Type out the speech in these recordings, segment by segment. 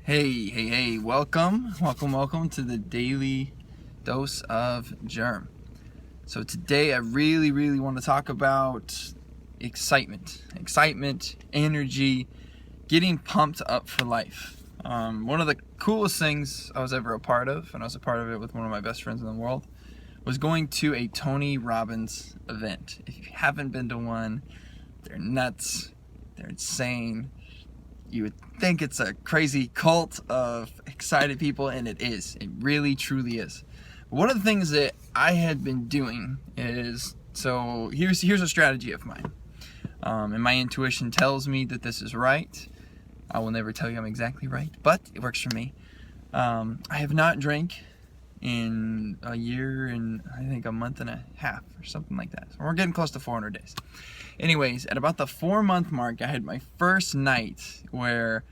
Hey, welcome to the Daily Dose of Germ. So today I really want to talk about excitement, energy, getting pumped up for life. One of the coolest things I was ever a part of, and I was a part of it with one of my best friends in the world, was going to a Tony Robbins event. If you haven't been to one, they're nuts, they're insane. You would think it's a crazy cult of excited people, and it is. It really, truly is. One of the things that I had been doing is, so here's a strategy of mine. And my intuition tells me that this is right. I will never tell you I'm exactly right, but it works for me. I have not drank in a year and I think a month and a half or something like that. So we're getting close to 400 days. Anyways, at about the 4-month mark, I had my first night where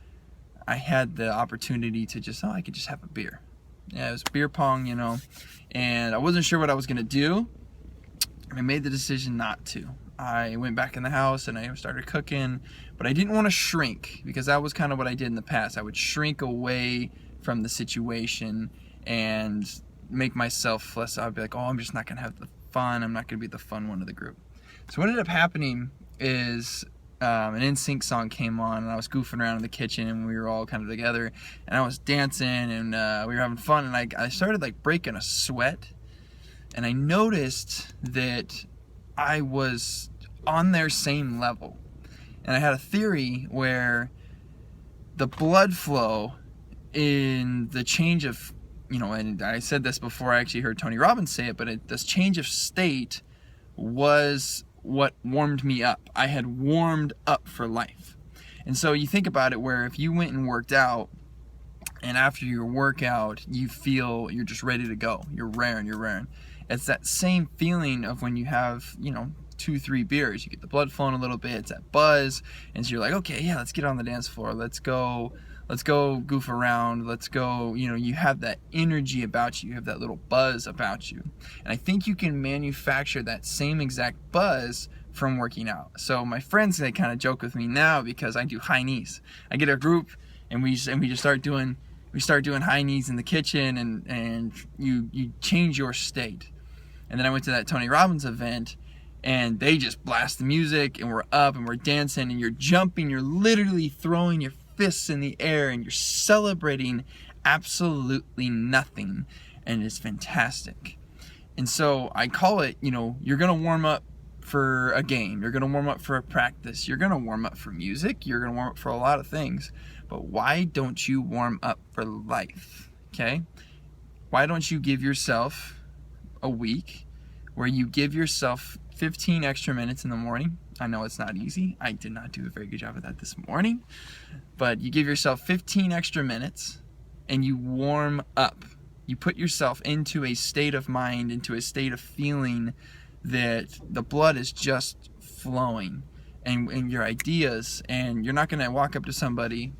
I had the opportunity to I could just have a beer. Yeah, it was beer pong, and I wasn't sure what I was going to do. I made the decision not to. I went back in the house and I started cooking, but I didn't want to shrink because that was kind of what I did in the past. I would shrink away from the situation and make myself less. I'd be like, I'm just not going to have the fun. I'm not going to be the fun one of the group. So what ended up happening is an NSYNC song came on, and I was goofing around in the kitchen, and we were all kind of together, and I was dancing, and we were having fun, and I started breaking a sweat, and I noticed that I was on their same level. And I had a theory where the blood flow in the change of, and I said this before I actually heard Tony Robbins say it, but this change of state was what warmed me up. I had warmed up for life. And so you think about it, where if you went and worked out, and after your workout you feel you're just ready to go, you're raring. It's that same feeling of when you have 2-3 beers, you get the blood flowing a little bit, it's that buzz, and so you're like, okay, yeah, let's get on the dance floor, let's go goof around, let's go, you have that energy about you have that little buzz about you. And I think you can manufacture that same exact buzz from working out. So my friends, they kind of joke with me now because I do high knees. I get a group and we just start doing high knees in the kitchen, and you change your state. And then I went to that Tony Robbins event, and they just blast the music, and we're up and we're dancing, and you're jumping, you're literally throwing your fists in the air, and you're celebrating absolutely nothing, and it's fantastic. And so I call it, you're gonna warm up for a game, you're gonna warm up for a practice, you're gonna warm up for music, you're gonna warm up for a lot of things, but why don't you warm up for life? Okay, why don't you give yourself a week where you give yourself 15 extra minutes in the morning? I know it's not easy. I did not do a very good job of that this morning. But you give yourself 15 extra minutes and you warm up. You put yourself into a state of mind, into a state of feeling that the blood is just flowing, and your ideas, and you're not going to walk up to somebody.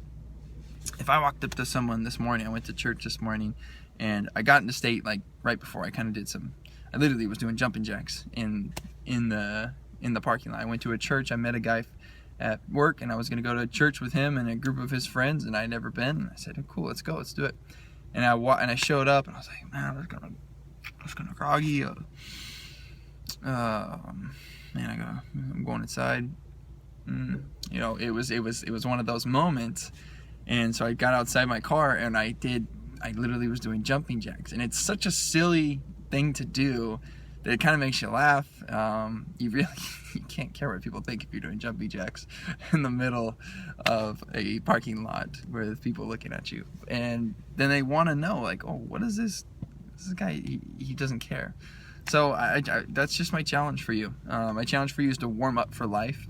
If I walked up to someone this morning, I went to church this morning, and I got in the state right before I kind of did I literally was doing jumping jacks in the parking lot. I went to a church. I met a guy at work, and I was going to go to church with him and a group of his friends, and I'd never been. And I said, cool, let's go, let's do it. And I showed up, and I was like, man, I was kind of groggy. I'm going inside. It was one of those moments. And so I got outside my car, and I literally was doing jumping jacks, and it's such a silly thing to do that it kind of makes you laugh. You can't care what people think if you're doing jumping jacks in the middle of a parking lot with people looking at you, and then they want to know, what is this guy, he doesn't care. So I that's just my challenge for you. My challenge for you is to warm up for life.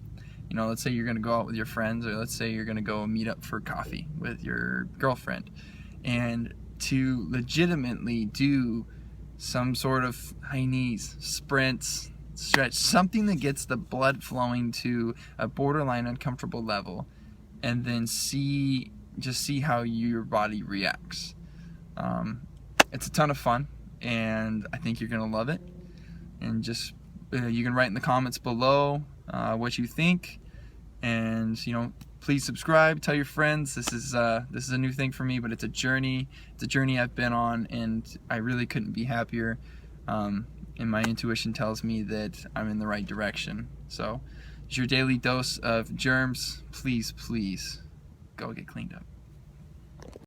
Let's say you're going to go out with your friends, or let's say you're going to go meet up for coffee with your girlfriend, and to legitimately do some sort of high knees, sprints, stretch, something that gets the blood flowing to a borderline uncomfortable level, and then see how your body reacts. It's a ton of fun, and I think you're gonna love it. And just you can write in the comments below what you think, and please subscribe, tell your friends. This is a new thing for me, but it's a journey. It's a journey I've been on, and I really couldn't be happier. And my intuition tells me that I'm in the right direction. So it's your daily dose of germs. Please, please go get cleaned up.